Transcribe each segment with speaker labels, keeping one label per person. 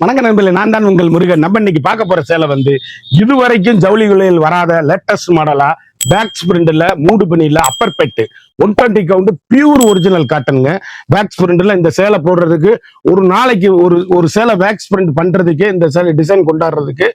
Speaker 1: வணக்க நண்பர்களே, நான் தான் உங்கள் முருகன். நம்ம இன்னைக்கு பார்க்க போற சேலை வந்து இதுவரைக்கும் ஜவுளி விலையில் வராத லேட்டஸ்ட் மாடலா பேக்ஸ் பிரிண்ட்ல மூடு பனியில அப்பர் பெட்டு 120 கவுண்ட் பியூர் ஒரிஜினல் காட்டனுங்க. பேக்ஸ் பிரிண்ட்ல இந்த சேலை போடுறதுக்கு ஒரு நாளைக்கு ஒரு சேலை பேக்ஸ் பிரிண்ட் பண்றதுக்கே இந்த சேலை டிசைன் கொண்டாடுறதுக்கு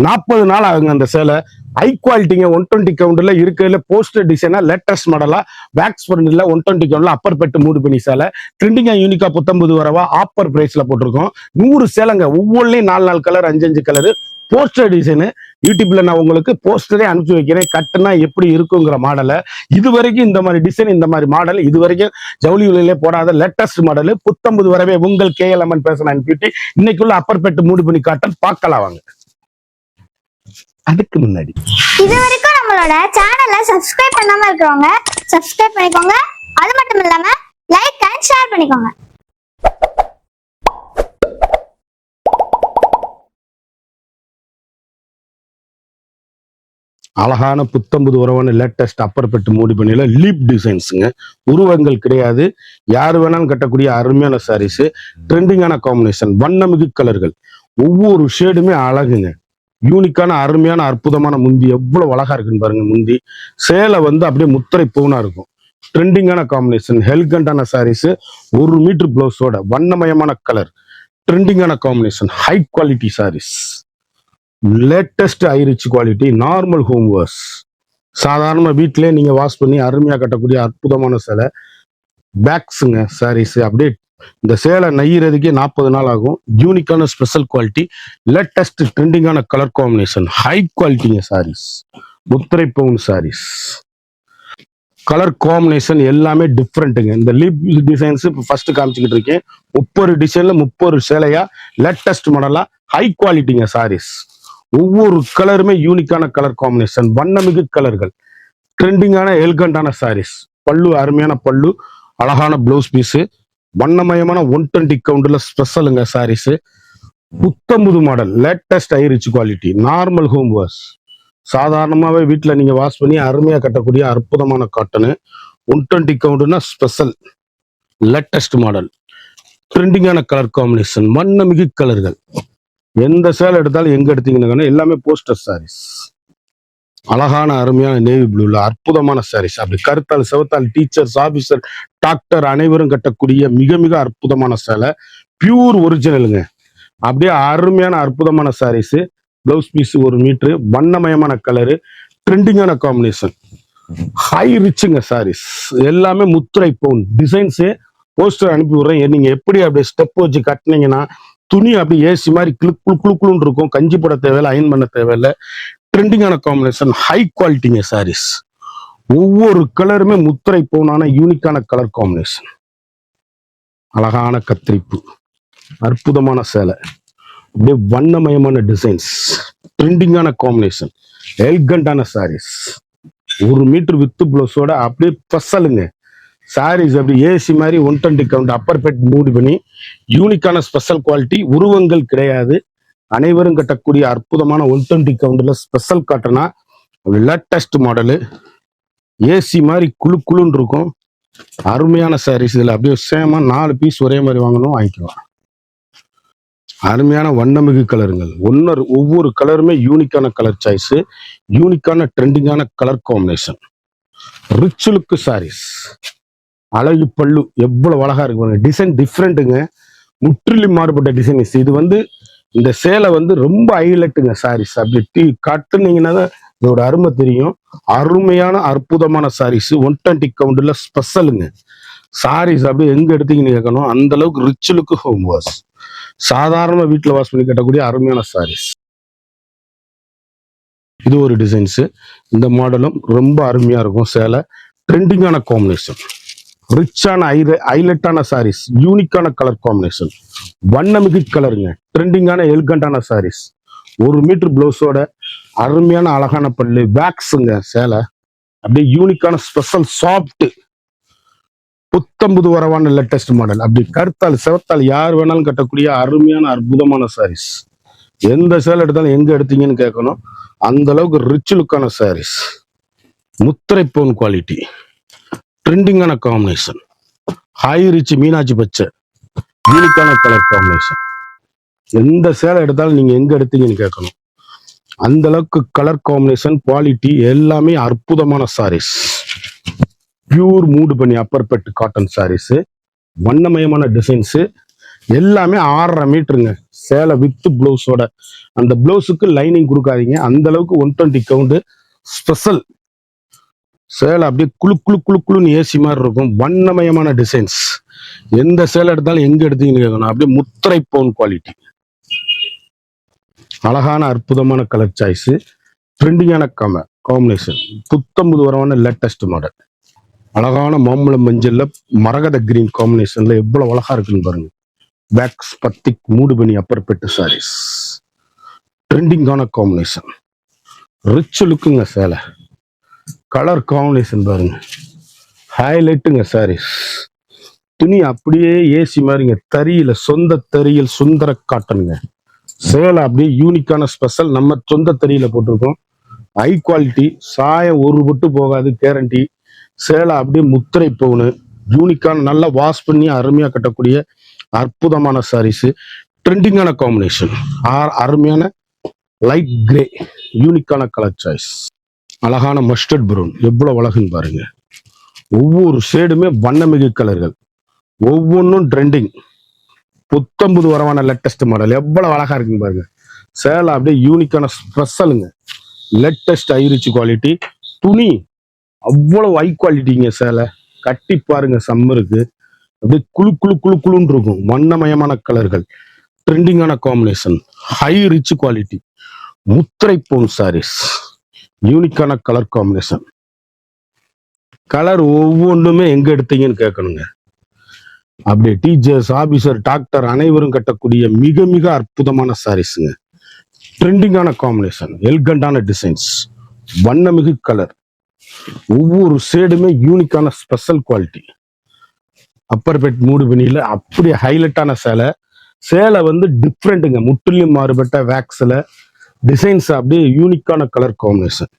Speaker 1: 40 நாள் ஆகுங்க. அந்த சேலை ஹை குவாலிட்டிங்க. 120 கவுண்ட்ல இருக்கிறதுல போஸ்டர் டிசைனா லேட்டஸ்ட் மாடலா பேக்ஸ் பிரிண்ட்ல 120 கவுண்ட்ல அப்பர் பெட்டு மூடு பனி சேலை ட்ரெண்டிங்கா யூனிக்கா 19 வரவா ஆப்பர் பிரைஸ்ல போட்டிருக்கோம். 100 சேலைங்க. ஒவ்வொன்றையும் 4 கலர் 5 கலர் போஸ்டர் டிசைனு. யூடியூப்ல நான் உங்களுக்கு போஸ்டரே அனுப்பிச்சு வைக்கிறேன். கட்டுனா எப்படி இருக்குங்கிற மாடலை. இது வரைக்கும் இந்த மாதிரி டிசைன் இந்த மாதிரி மாடல் இது வரைக்கும் ஜவுளி விலையிலே போடாத லேட்டஸ்ட் மாடல் 19 வரவே உங்கள் KLMN பேச அனுப்பிட்டு இன்னைக்குள்ள அப்பர் பெட்டு மூடு பனி காட்டன் பார்க்கலாம் வாங்க. அதுக்கு முன்னாடி
Speaker 2: இது வரைக்கும் நம்மளோட சேனலை சப்ஸ்கிரைப் பண்ணாம இருக்கிறவங்க சப்ஸ்கிரைப் பண்ணிக்கோங்க. அது மட்டும் இல்லாம லைக் அண்ட் ஷேர் பண்ணிக்கோங்க.
Speaker 1: அழகான 19 வரவான லேட்டஸ்ட் அப்பர் பெட்டு மூடி பண்ணியில லீப் டிசைன்ஸுங்க. உருவங்கள் கிடையாது, யாரு வேணாலும் கட்டக்கூடிய அருமையான சாரீஸ். ட்ரெண்டிங்கான காம்பினேஷன், வண்ணமிகு கலர்கள், ஒவ்வொரு ஷேடுமே அழகுங்க. யூனிக்கான அருமையான அற்புதமான முந்தி எவ்வளவு அழகா இருக்குன்னு பாருங்க. முந்தி சேலை வந்து அப்படியே முத்திரை பூனா இருக்கும். ட்ரெண்டிங்கான காம்பினேஷன், ஹெல்கண்டான சாரீஸ், 1 மீட்டர் பிளவுஸோட வண்ணமயமான கலர், ட்ரெண்டிங்கான combination, high quality sarees, latest high rich quality, normal home wash, சாதாரண வீட்டிலே நீங்க வாஷ் பண்ணி அருமையா கட்டக்கூடிய அற்புதமான சேலை பேக்ஸுங்க. சாரீஸ் அப்படியே இந்த சேலை நெய்யறதுக்கே 40 நாள் ஆகும். யூனிக்கான ஸ்பெஷல் குவாலிட்டி, லேட்டஸ்ட் ட்ரெண்டிங்கான கலர் காம்பினேஷன், ஹை குவாலிட்டிங்க சாரீஸ், முத்திரை பவுன் சாரீஸ், கலர் காம்பினேஷன் எல்லாமே டிஃப்ரெண்ட்டுங்க. இந்த லீப் டிசைன்ஸ் இப்போ ஃபர்ஸ்ட் காமிச்சுக்கிட்டு இருக்கேன். 30 டிசைன்ல 30 சேலையா லேட்டஸ்ட் மாடலா ஹை குவாலிட்டிங்க சாரீஸ். ஒவ்வொரு கலருமே யூனிக்கான கலர் காம்பினேஷன், வண்ணமிகு கலர்கள், ட்ரெண்டிங்கான எலிகண்டான சாரீஸ். பல்லு அருமையான பல்லு, அழகான பிளவுஸ் பீஸு, வண்ணமயமான 120 கவுண்ட்ல ஸ்பெஷலுங்க sarees. 19 model latest high rich quality, normal home wash, சாதாரணமாகவே வீட்டில் நீங்க வாஷ் பண்ணி அருமையா கட்டக்கூடிய அற்புதமான காட்டனு. 120 கவுண்ட்னா ஸ்பெஷல் லேட்டஸ்ட் மாடல், ட்ரெண்டிங்கான கலர் காம்பினேஷன், வண்ணமிகு கலர்கள். எந்த சேலை எடுத்தாலும் எங்க எடுத்தீங்கன்னா எல்லாமே போஸ்டர் சாரீஸ். அழகான அருமையான நேவி ப்ளூல அற்புதமான சாரீஸ். அப்படி கருத்தால் செவத்தால் டீச்சர்ஸ் ஆபீசர் டாக்டர் அனைவரும் கட்டக்கூடிய மிக மிக அற்புதமான சேலை, பியூர் ஒரிஜினலுங்க. அப்படியே அருமையான அற்புதமான சாரீஸ். பிளவுஸ் பீஸ் 1 மீட்டர், வண்ணமயமான கலரு, ட்ரெண்டிங்கான காம்பினேஷன், ஹை ரிச்சுங்க சாரீஸ். எல்லாமே முத்துரை பவுன் டிசைன்ஸு. போஸ்டர் அனுப்பி விடுறேன். நீங்க எப்படி அப்படியே ஸ்டெப் வச்சு கட்டினீங்கன்னா துணி அப்படி ஏசி மாதிரி குளுக்குன்னு இருக்கும். கஞ்சி போட தேவையில்லை, அயன் பண்ண தேவையில்லை. ட்ரெண்டிங்கான காம்பினேஷன், ஹை குவாலிட்டிங்க சாரீஸ். ஒவ்வொரு கலருமே முத்திரை பவுனான யூனிக்கான கலர் காம்பினேஷன், அழகான கத்திரிப்பு, அற்புதமான சேலை, அப்படியே வண்ணமயமான டிசைன்ஸ், ட்ரெண்டிங்கான காம்பினேஷன், எலிகண்டான சாரீஸ். 1 மீட்டர் வித்து பிளவுஸோட அப்படியே பசலுங்க சாரீஸ். அப்படி ஏசி மாதிரி 120 கவுண்ட் அப்பர் பெட் மூடி பண்ணி யூனிக்கான ஸ்பெஷல் குவாலிட்டி. உருவங்கள் கிடையாது, அனைவரும் கட்டக்கூடிய அற்புதமான 120 கவுண்ட்ல ஸ்பெஷல் காட்டனா லேட்டஸ்ட் மாடலு. ஏசி மாதிரி குளுன்னு இருக்கும். அருமையான சாரீஸ். இதுல அப்படியே சேமா 4 பீஸ் ஒரே மாதிரி வாங்கணும், வாங்கிக்கலாம். அருமையான வண்ணமிகு கலருங்கள். ஒவ்வொரு கலருமே யூனிக்கான கலர் சாய்ஸ், யூனிக்கான ட்ரெண்டிங்கான colour combination, rich look sarees. அழகு பல்லு எவ்வளவு அழகா இருக்கு. டிசைன் டிஃப்ரெண்ட்டுங்க, முற்றிலும் மாறுபட்ட டிசைன்ஸ். இது வந்து இந்த சேலை வந்து ரொம்ப ஹைலைட்டுங்க சாரீஸ். அப்படி காட்டுனீங்கன்னா தான் இதோட அருமை தெரியும். அருமையான அற்புதமான சாரீஸ், 120 கவுண்ட்ல ஸ்பெஷலுங்க சாரீஸ். அப்படியே எங்க எடுத்தீங்கன்னு கேட்கணும், அந்த அளவுக்கு ரிச் லுக் ஹோம் வாஷ். சாதாரண வீட்டுல வாஷ் பண்ணி கட்டக்கூடிய அருமையான சாரீஸ். இது ஒரு டிசைன்ஸ். இந்த மாடலும் ரொம்ப அருமையா இருக்கும் சேலை. ட்ரெண்டிங்கான காம்பினேஷன், ரிச்சான ஹைலைட்டான சாரீஸ், யூனிக்கான கலர் காம்பினேஷன், வண்ணமிகு கலருங்க, ட்ரெண்டிங்கான எலிகண்டான சாரீஸ். 1 மீட்டர் பிளவுஸோட அருமையான அழகான பல்லு, பேக்ஸுங்க சேலை. அப்படியே யூனிக்கான ஸ்பெஷல் சாஃப்ட் 19 வரவான லேட்டஸ்ட் மாடல். அப்படி கருத்தால் செவத்தால் யார் வேணாலும் கட்டக்கூடிய அருமையான அற்புதமான சாரீஸ். எந்த சேலை எடுத்தாலும் எங்க எடுத்தீங்கன்னு கேட்கணும், அந்த அளவுக்கு ரிச் லுக்கான சாரீஸ். முத்திரை பவுன் குவாலிட்டி, ட்ரெண்டிங்கான காம்பினேஷன், ஹை ரிச் மீனாட்சி பச்சை, யூனிக்கான கலர் காம்பினேஷன், எந்த சேலை எடுத்தாலும் நீங்க எங்க எடுத்தீங்கன்னு கேட்கணும். அந்த அளவுக்கு கலர் காம்பினேஷன், குவாலிட்டி எல்லாமே அற்புதமான சாரீஸ். பியூர் மூடு பண்ணி அப்பர் பெட் காட்டன் சாரீஸ், வண்ணமயமான டிசைன்ஸ், எல்லாமே 6.5 மீட்டருங்க சேலை வித் பிளவுஸோட. அந்த பிளவுஸுக்கு லைனிங் கொடுக்காதீங்க, அந்த அளவுக்கு 120 கவுண்ட் ஸ்பெஷல் சேலை. அப்படியே குளு குளு குளு குளுன்னு ஏசி மாதிரி இருக்கும். வண்ணமயமான டிசைன்ஸ். எந்த சேலை எடுத்தாலும் எங்க எடுத்தீங்கன்னு கேட்கணும். அப்படியே முத்திரை பவுன் குவாலிட்டி, அழகான அற்புதமான கலர் சாய்ஸ், ட்ரெண்டிங்கான காம்பினேஷன், புத்தம்புது வரவான லேட்டஸ்ட் மாடல். அழகான மாம்பழம் மஞ்சள்ல மரகத கிரீன் காம்பினேஷன்ல எவ்வளவு அழகா இருக்குன்னு பாருங்க. பேக்ஸ் பத்திக் மூடு பண்ணி அப்பர் பெட்டு சாரீஸ், ட்ரெண்டிங்கான காம்பினேஷன், ரிச் லுக்குங்க சேலை. கலர் காம்பினேஷன் பாருங்க, ஹைலைட்டுங்க சாரீஸ். துணி அப்படியே ஏசி மாதிரிங்க, தறியில சொந்த தறியில் சுந்தர காட்டனுங்க சேலை. அப்படியே யூனிக்கான ஸ்பெஷல், நம்ம சொந்த தறியில போட்டிருக்கோம். ஹை குவாலிட்டி, சாயம் ஒரு பொட்டு போகாது, கேரண்டி. சேலை அப்படியே முத்திரை பவுனு, யூனிக்கான நல்லா வாஷ் பண்ணி அருமையா கட்டக்கூடிய அற்புதமான சாரீஸ், ட்ரெண்டிங்கான காம்பினேஷன், அருமையான லைட் கிரே, யூனிக்கான கலர் சாய்ஸ். அழகான மஸ்டர்ட் ப்ரௌன், எவ்வளவு அழகுன்னு பாருங்க. ஒவ்வொரு ஷேடுமே வண்ணமிகு கலர்கள், ஒவ்வொன்றும் ட்ரெண்டிங். புத்தம்புது வரவான லேட்டஸ்ட் மாடல், எவ்வளவு அழகா இருக்குன்னு பாருங்க. சேலை அப்படியே யூனிக்கான ஸ்பெஷலுங்க, லேட்டஸ்ட் ஐரிச் குவாலிட்டி. துணி அவ்வளவு ஹை குவாலிட்டிங்க சேலை. கட்டி பாருங்க சம்மருக்கு, அப்படியே குழு குழு குழு குழுன்னு இருக்கும். வண்ணமயமான கலர்கள், ட்ரெண்டிங்கான காம்பினேஷன், ஹை ரிச் குவாலிட்டி, முத்திரை பவுன் சாரீஸ், யூனிக்கான கலர் காம்பினேஷன். கலர் ஒவ்வொன்றுமே எங்க எடுத்தீங்கன்னு கேட்கணுங்க. அப்படியே டீச்சர்ஸ், ஆபீசர், டாக்டர் அனைவரும் கட்டக்கூடிய மிக மிக அற்புதமான சாரீஸுங்க. ட்ரெண்டிங்கான காம்பினேஷன், எல்கண்டான டிசைன்ஸ், வண்ணமிகு கலர், ஒவ்வொரு ஷேடுமே யூனிக்கான ஸ்பெஷல் குவாலிட்டி. அப்பர் பெட் மூடு பனியில அப்படியே ஹைலைட்டான சேலை. சேலை வந்து டிஃப்ரெண்ட்டுங்க, முற்றிலும் மாறுபட்ட வேக்ஸ்ல டிசைன்ஸ், அப்படியே யூனிக்கான கலர் காம்பினேஷன்.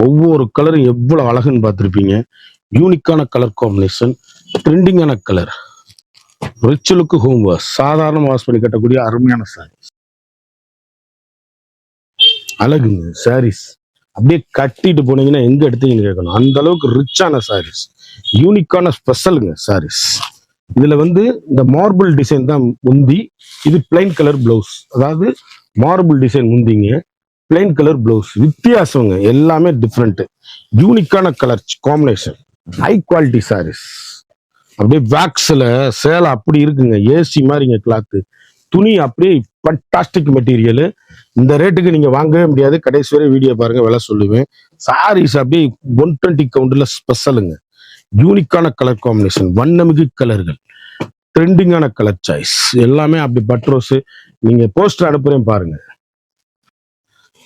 Speaker 1: ஒவ்வொரு கலரும் எவ்வளவு அழகுன்னு பார்த்துருப்பீங்க. யூனிக்கான கலர் காம்பினேஷன், ட்ரெண்டிங்கான colour, rich look home wash, சாதாரண வாஷ் பண்ணி கட்டக்கூடிய அருமையான சாரீஸ். அழகுங்க சாரீஸ். அப்படியே கட்டிட்டு போனீங்கன்னா எங்க எடுத்தீங்கன்னு கேட்கணும். அந்த அளவுக்கு ரிச்சான சாரீஸ், யூனிக்கான ஸ்பெஷலுங்க சாரீஸ். இதுல வந்து இந்த மார்பிள் டிசைன் தான் முந்தி, இது பிளைன் கலர் பிளவுஸ். அதாவது மார்பிள் டிசைன் முந்திங்க, பிளைன் கலர் பிளவுஸ். வித்தியாசங்க, எல்லாமே டிஃப்ரெண்ட், யூனிக்கான colour combination, high quality sarees. அப்படியே வேக்ஸ்ல சேலை அப்படி இருக்குங்க, ஏசி மாதிரிங்க கிளாத்து. துணி அப்படியே ஃபண்டாஸ்டிக் மெட்டீரியல். இந்த ரேட்டுக்கு நீங்க வாங்கவே முடியாது. கடைசி வரை வீடியோ பாருங்க, விலை சொல்லுவேன். சாரீஸ் அப்படியே 120 கவுண்ட்ல ஸ்பெஷலுங்க, யூனிக்கான கலர் காம்பினேஷன், வண்ணமிகு கலர்கள், ட்ரெண்டிங்கான கலர் சாய்ஸ். எல்லாமே அப்படி பட்ரோஸ். நீங்க போஸ்டர் அனுப்புறேன் பாருங்க,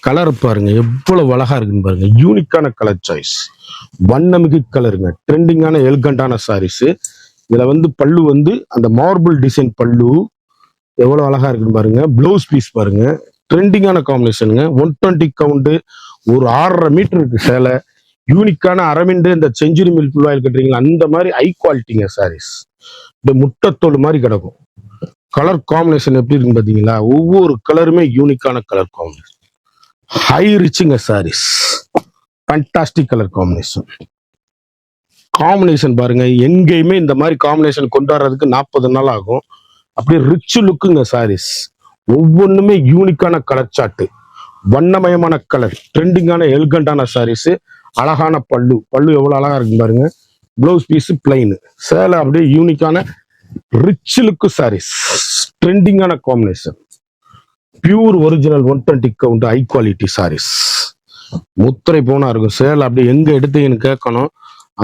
Speaker 1: கலர் பாருங்க எவ்வளவு அழகா இருக்குன்னு பாருங்க. யூனிக்கான கலர் சாய்ஸ், வண்ணமிகு கலருங்க, ட்ரெண்டிங்கான எல்கண்டான சாரீஸ். இதுல வந்து பல்லு வந்து அந்த மார்பிள் டிசைன் பல்லு எவ்வளவு அழகா இருக்குன்னு பாருங்க. பிளவுஸ் பீஸ் பாருங்க, ட்ரெண்டிங்கான காம்பினேஷனுங்க. 120 கவுண்ட், ஒரு 6.5 மீட்டர் இருக்கு சேலை. யூனிக்கான அரவிந்து, இந்த செஞ்சுரி மில் புல்வாயில் கட்டுறீங்களா அந்த மாதிரி ஹை குவாலிட்டிங்க சாரீஸ். இந்த முட்டைத்தோல் மாதிரி கிடக்கும். கலர் காம்பினேஷன் எப்படி இருக்குன்னு பாத்தீங்களா? ஒவ்வொரு கலருமே யூனிக்கான கலர் காம்பினேஷன், ஹை ரிச்சுங்க sarees, fantastic colour combination. Combination பாருங்க, எங்கேயுமே இந்த மாதிரி காம்பினேஷன் கொண்டு வர்றதுக்கு 40 நாள் ஆகும். அப்படியே ரிச் லுக்குங்க சாரீஸ். ஒவ்வொன்றுமே யூனிக்கான கலர் சாட்டு, வண்ணமயமான கலர், ட்ரெண்டிங்கான எல்கண்டான சாரீஸ். அழகான பல்லு, பல்லு எவ்வளவு அழகா இருக்கு பாருங்க. Blouse piece plain. சேலை அப்படியே யூனிக்கான ரிச் லுக்கு சாரீஸ், ட்ரெண்டிங்கான combination, pure original 120 count high quality sarees. முத்திரை போனா இருக்கும் சேலை. அப்படியே எங்க எடுத்தீங்கன்னு கேட்கணும்.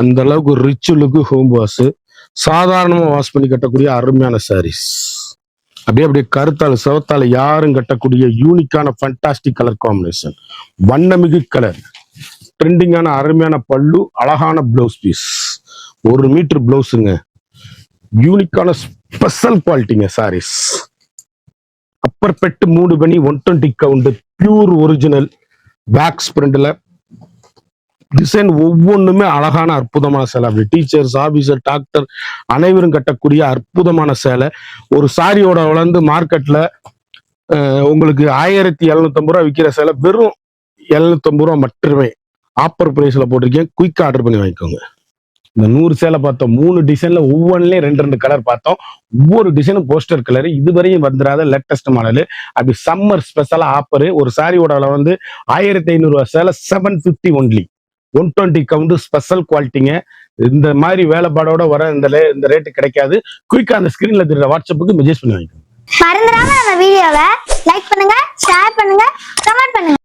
Speaker 1: அந்த அளவுக்கு ரிச் லுக்கு ஹோம் வாஷ், சாதாரணமா வாஷ் பண்ணி கட்டக்கூடிய அருமையான சாரீஸ். அப்படியே கருத்தால சிவத்தால யாரும் கட்டக்கூடிய யூனிக்கான ஃபண்டாஸ்டிக் கலர் காம்பினேஷன், வண்ணமிகு கலர், ட்ரெண்டிங்கான அருமையான பல்லு, அழகான பிளவுஸ் பீஸ். 1 மீட்டர் பிளவுஸுங்க, யூனிக்கான ஸ்பெஷல் குவாலிட்டிங்க சாரீஸ். அப்பர் பெட்டு மூடு பண்ணி 120 கவுண்ட், பியூர் ஒரிஜினல் பேக் பிரிண்ட்ல டிசைன். ஒவ்வொன்றுமே அழகான அற்புதமான சேலை. அப்படி டீச்சர்ஸ், ஆபீசர், டாக்டர் அனைவரும் கட்டக்கூடிய அற்புதமான சேலை. ஒரு சாரியோட வளர்ந்து மார்க்கெட்ல உங்களுக்கு 1750 ரூபா விற்கிற சேலை வெறும் 750 ரூபா மட்டுமே ஆப்பர் பிரைஸ்ல போட்டிருக்கேன். குயிக்கா ஆர்டர் பண்ணி வாங்கிக்கோங்க. இந்த 100 சேலை பார்த்தோம். 3 டிசைன்ல ஒவ்வொன்றிலையும் 2 கலர் பார்த்தோம். ஒவ்வொரு டிசைனும் போஸ்டர் கலர். இதுவரையும் வந்துடாத லேட்டஸ்ட் மாடல். அப்படி சம்மர் ஸ்பெஷலா ஆஃபர். ஒரு சாரியோட விலை வந்து 1500 ரூபா சேலை 750 ஒன்லி. 120 count special குவாலிட்டிங்க. இந்த மாதிரி வேலைப்பாடோட வர இந்த ரேட்டு கிடைக்காது. குயிக்கா அந்த ஸ்கிரீன்ல தெரியுற வாட்ஸ்அப்புக்கு மெசேஜ் பண்ணி வாங்கிக்கோங்க.
Speaker 2: மறந்துடாம நம்ம வீடியோவை லைக் பண்ணுங்க, ஷேர் பண்ணுங்க, கமெண்ட் பண்ணுங்க.